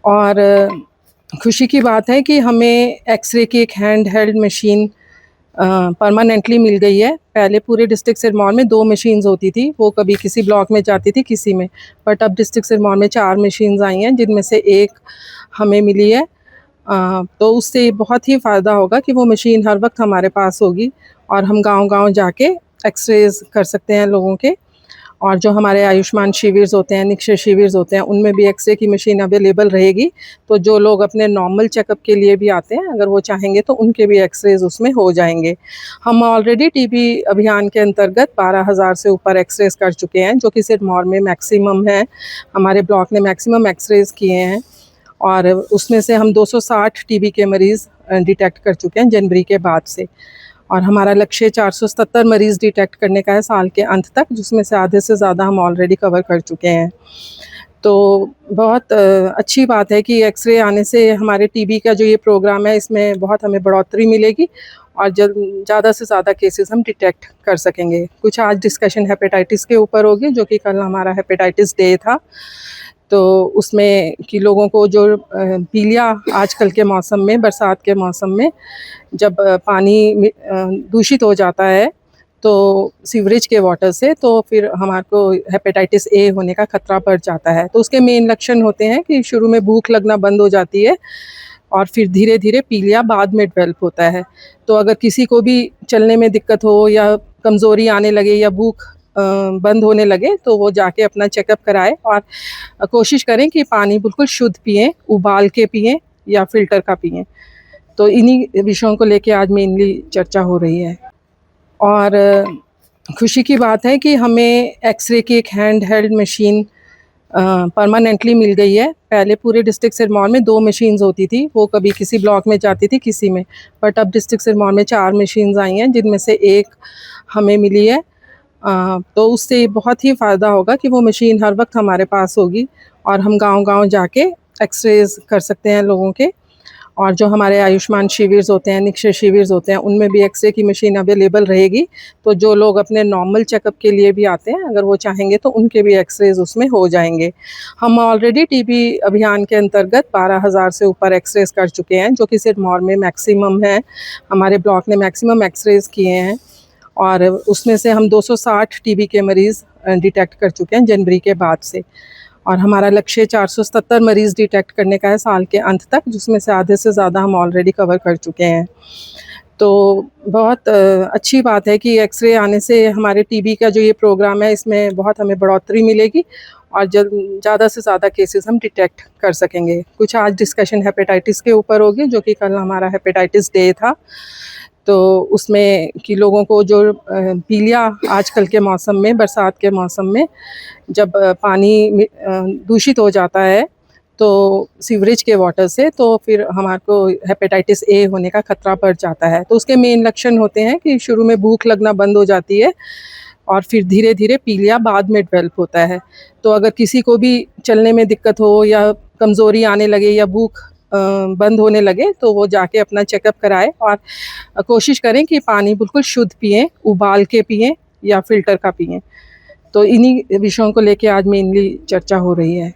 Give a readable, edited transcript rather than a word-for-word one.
और खुशी की बात है कि हमें एक्सरे की एक हैंड हेल्ड मशीन परमानेंटली मिल गई है। पहले पूरे डिस्ट्रिक्ट सिरमौर में 2 मशीन्स होती थी, वो कभी किसी ब्लॉक में जाती थी, किसी में। बट अब डिस्ट्रिक्ट सिरमौर में 4 मशीन्स आई हैं, जिनमें से एक हमें मिली है। तो उससे बहुत ही फ़ायदा होगा कि वो मशीन हर वक्त हमारे पास होगी और हम गाँव-गाँव जाके एक्सरेज़ कर सकते हैं लोगों के। और जो हमारे आयुष्मान शिविर होते हैं, निक्षय शिविर होते हैं, उनमें भी एक्सरे की मशीन अवेलेबल रहेगी। तो जो लोग अपने नॉर्मल चेकअप के लिए भी आते हैं, अगर वो चाहेंगे तो उनके भी एक्सरेज़ उसमें हो जाएँगे। हम ऑलरेडी टीबी अभियान के अंतर्गत 12,000 से ऊपर एक्सरेज़ कर चुके हैं, जो कि सिरमौर में मैक्सिमम है। हमारे ब्लॉक ने मैक्सिमम एक्सरेज़ किए हैं और उसमें से हम 260 टीबी के मरीज़ डिटेक्ट कर चुके हैं जनवरी के बाद से। और हमारा लक्ष्य 477 मरीज़ डिटेक्ट करने का है साल के अंत तक, जिसमें से आधे से ज़्यादा हम ऑलरेडी कवर कर चुके हैं। तो बहुत अच्छी बात है कि एक्सरे आने से हमारे टीबी का जो ये प्रोग्राम है, इसमें बहुत हमें बढ़ोतरी मिलेगी और ज़्यादा से ज़्यादा केसेस हम डिटेक्ट कर सकेंगे। कुछ आज डिस्कशन हेपेटाइटिस के ऊपर होगी, जो कि कल हमारा हेपेटाइटिस डे था। तो उसमें कि लोगों को जो पीलिया आजकल के मौसम में, बरसात के मौसम में जब पानी दूषित हो जाता है तो सीवरेज के वाटर से, तो फिर हमारे को हेपेटाइटिस ए होने का खतरा बढ़ जाता है। तो उसके मेन लक्षण होते हैं कि शुरू में भूख लगना बंद हो जाती है और फिर धीरे-धीरे पीलिया बाद में डेवलप होता है। तो अगर किसी को भी चलने में दिक्कत हो या कमज़ोरी आने लगे या भूख बंद होने लगे, तो वो जाके अपना चेकअप कराएँ और कोशिश करें कि पानी बिल्कुल शुद्ध पिएँ, उबाल के पिएँ या फ़िल्टर का पिएँ। तो इन्हीं विषयों को लेके आज मेनली चर्चा हो रही है। और खुशी की बात है कि हमें एक्सरे की एक हैंड हेल्ड मशीन परमानेंटली मिल गई है। पहले पूरे डिस्ट्रिक्ट सिरमौर में 2 मशीन्स होती थी, वो कभी किसी ब्लॉक में जाती थी, किसी में। बट अब डिस्ट्रिक्ट सिरमौर में 4 मशीन्स आई हैं, जिनमें से एक हमें मिली है। तो उससे बहुत ही फ़ायदा होगा कि वो मशीन हर वक्त हमारे पास होगी और हम गाँव-गाँव जाके एक्सरेज़ कर सकते हैं लोगों के। और जो हमारे आयुष्मान शिविर होते हैं, निक्षय शिविर होते हैं, उनमें भी एक्सरे की मशीन अवेलेबल रहेगी। तो जो लोग अपने नॉर्मल चेकअप के लिए भी आते हैं, अगर वो चाहेंगे तो उनके भी एक्सरेज़ उसमें हो जाएँगे। हम ऑलरेडी टीबी अभियान के अंतर्गत 12,000 से ऊपर एक्सरेज़ कर चुके हैं, जो कि सिरमौर में मैक्सिमम है। हमारे ब्लॉक ने मैक्सिमम एक्सरेज़ किए हैं और उसमें से हम 260 टीबी के मरीज़ डिटेक्ट कर चुके हैं जनवरी के बाद से। और हमारा लक्ष्य 477 मरीज़ डिटेक्ट करने का है साल के अंत तक, जिसमें से आधे से ज़्यादा हम ऑलरेडी कवर कर चुके हैं। तो बहुत अच्छी बात है कि एक्सरे आने से हमारे टीबी का जो ये प्रोग्राम है, इसमें बहुत हमें बढ़ोतरी मिलेगी और ज़्यादा से ज़्यादा केसेस हम डिटेक्ट कर सकेंगे। कुछ आज डिस्कशन हेपेटाइटिस के ऊपर होगी, जो कि कल हमारा हेपेटाइटिस डे था। तो उसमें कि लोगों को जो पीलिया आजकल के मौसम में, बरसात के मौसम में जब पानी दूषित हो जाता है, तो सीवरेज के वाटर से, तो फिर हमारे को हेपेटाइटिस ए होने का खतरा बढ़ जाता है। तो उसके मेन लक्षण होते हैं कि शुरू में भूख लगना बंद हो जाती है और फिर धीरे-धीरे पीलिया बाद में डेवलप होता है। तो अगर किसी को भी चलने में दिक्कत हो या कमज़ोरी आने लगे या भूख बंद होने लगे, तो वो जाके अपना चेकअप कराएँ और कोशिश करें कि पानी बिल्कुल शुद्ध पिएँ, उबाल के पिएँ या फ़िल्टर का पिएँ। तो इन्हीं विषयों को लेके आज मेनली चर्चा हो रही है।